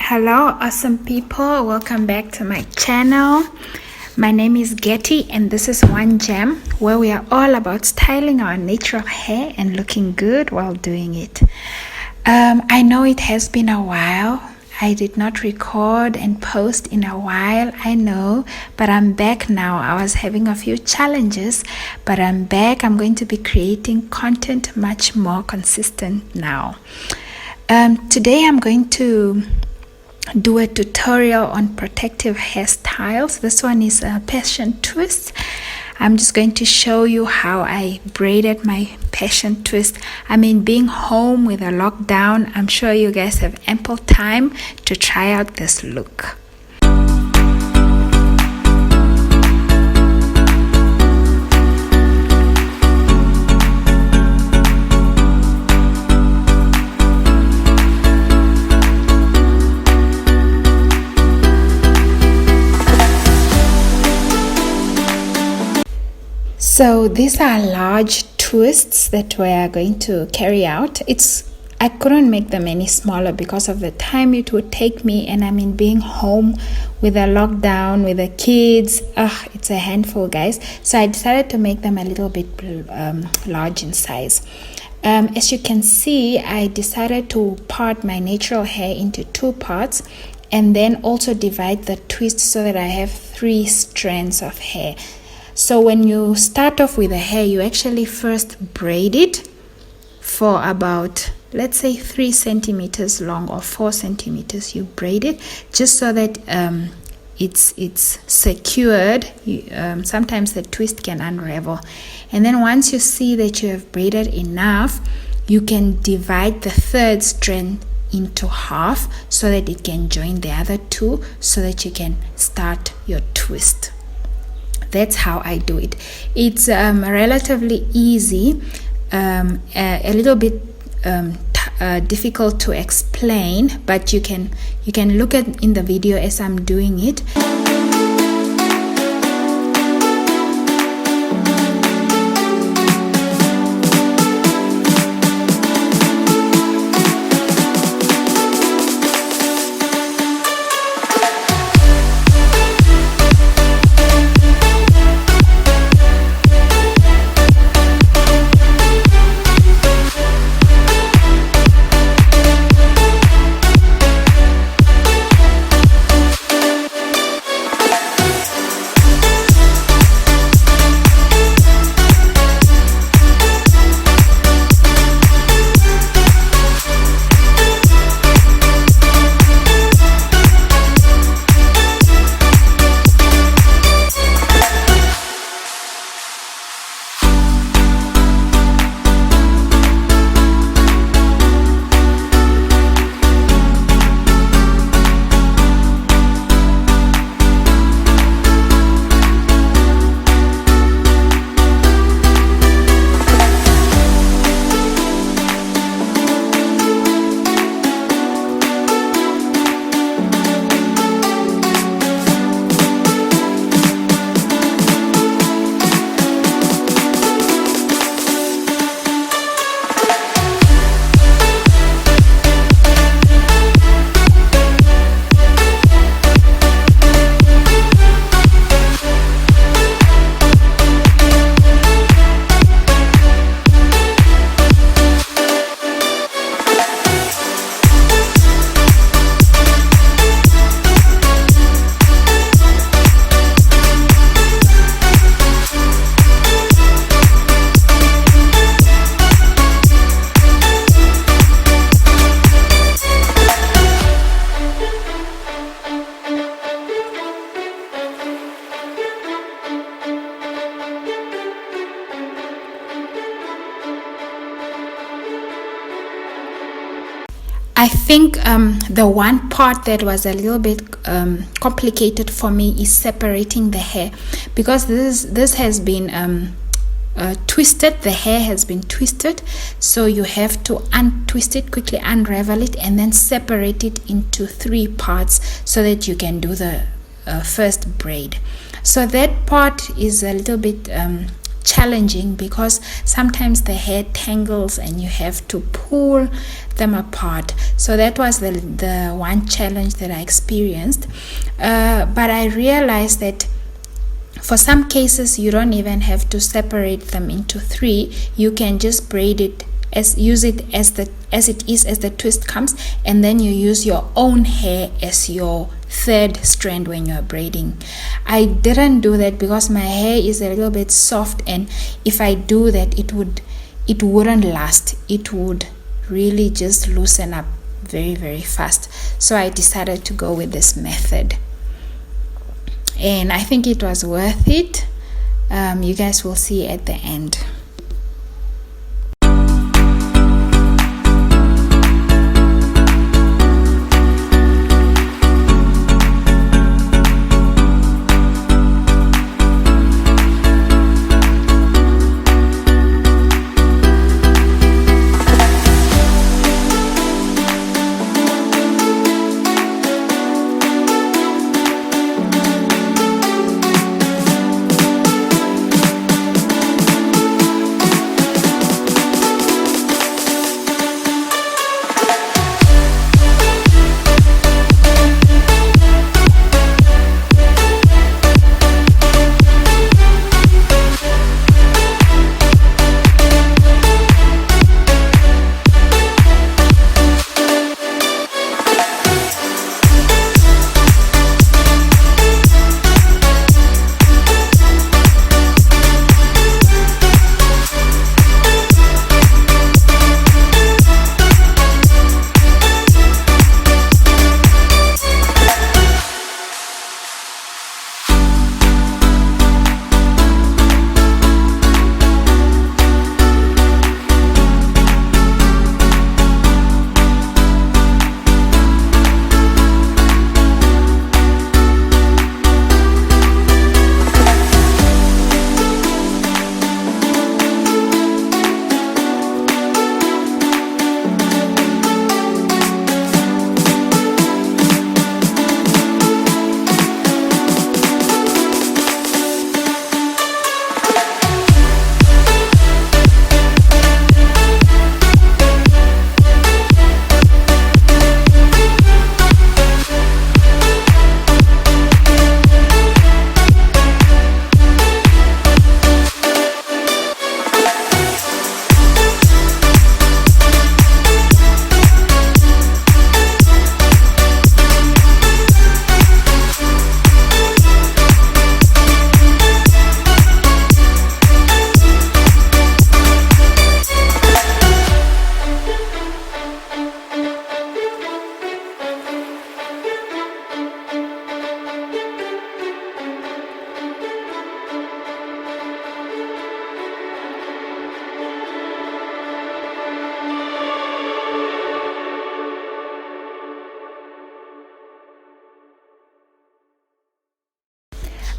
Hello awesome people, welcome back to my channel. My name is Getty and this is One Gem, where we are all about styling our natural hair and looking good while doing it. I know it has been a while. I did not record and post in a while, I know, but I'm back now. I was having a few challenges, but I'm back. I'm going to be creating content much more consistent now. Today I'm going to do a tutorial on protective hairstyles. This one is a passion twist. I'm just going to show you how I braided my passion twist. I mean, being home with a lockdown, I'm sure you guys have ample time to try out this look. So these are large twists that we are going to carry out. I couldn't make them any smaller because of the time it would take me, and I mean, being home with a lockdown with the kids, it's a handful, guys. So I decided to make them a little bit large in size. As you can see, I decided to part my natural hair into two parts and then also divide the twist so that I have 3 strands of hair. So when you start off with the hair, you actually first braid it for about, let's say, 3 centimeters long or 4 centimeters. You braid it just so that it's secured. Sometimes the twist can unravel. And then once you see that you have braided enough, you can divide the 3rd strand into half so that it can join the other 2 so that you can start your twist. That's how I do it. It's relatively easy, a little bit difficult to explain, but you can look at in the video as I'm doing it. I think the one part that was a little bit complicated for me is separating the hair, because this has been twisted. The hair has been twisted, so you have to untwist it, quickly unravel it, and then separate it into 3 parts so that you can do the first braid. So that part is a little bit challenging because sometimes the hair tangles and you have to pull them apart. So that was the one challenge that I experienced. But I realized that for some cases you don't even have to separate them into 3. You can just braid it use it as the twist comes, and then you use your own hair as your 3rd strand when you're braiding. I didn't do that because my hair is a little bit soft, and if I do that, it wouldn't last. It would really just loosen up very, very fast. So I decided to go with this method, and I think it was worth it. You guys will see at the end.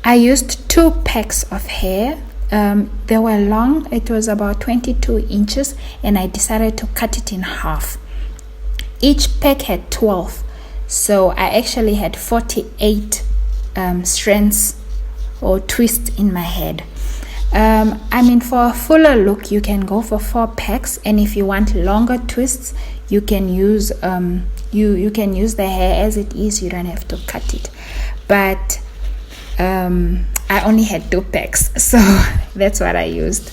I used 2 packs of hair. They were long. It was about 22 inches, and I decided to cut it in half. Each pack had 12, so I actually had 48 strands or twists in my head. I mean, for a fuller look, you can go for 4 packs, and if you want longer twists, you can use you can use the hair as it is. You don't have to cut it. But I only had 2 packs, so that's what I used.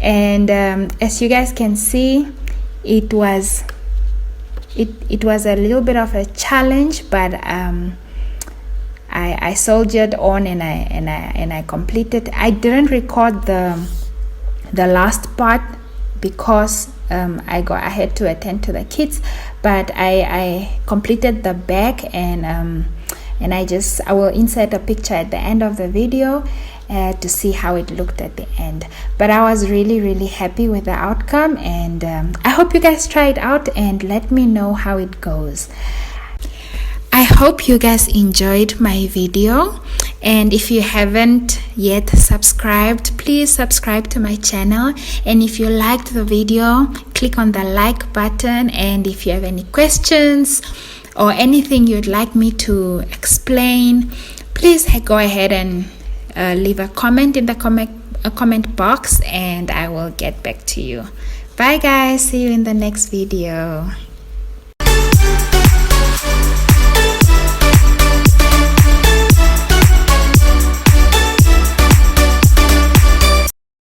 And as you guys can see, it was it was a little bit of a challenge, but I soldiered on and I completed. I didn't record the last part because I had to attend to the kids, but I completed the back, and I will insert a picture at the end of the video to see how it looked at the end. But I was really happy with the outcome, and I hope you guys try it out and let me know how it goes. I hope you guys enjoyed my video, and if you haven't yet subscribed, please subscribe to my channel. And if you liked the video, click on the like button, and if you have any questions or anything you'd like me to explain, please go ahead and leave a comment in the comment box, and I will get back to you. Bye guys, see you in the next video.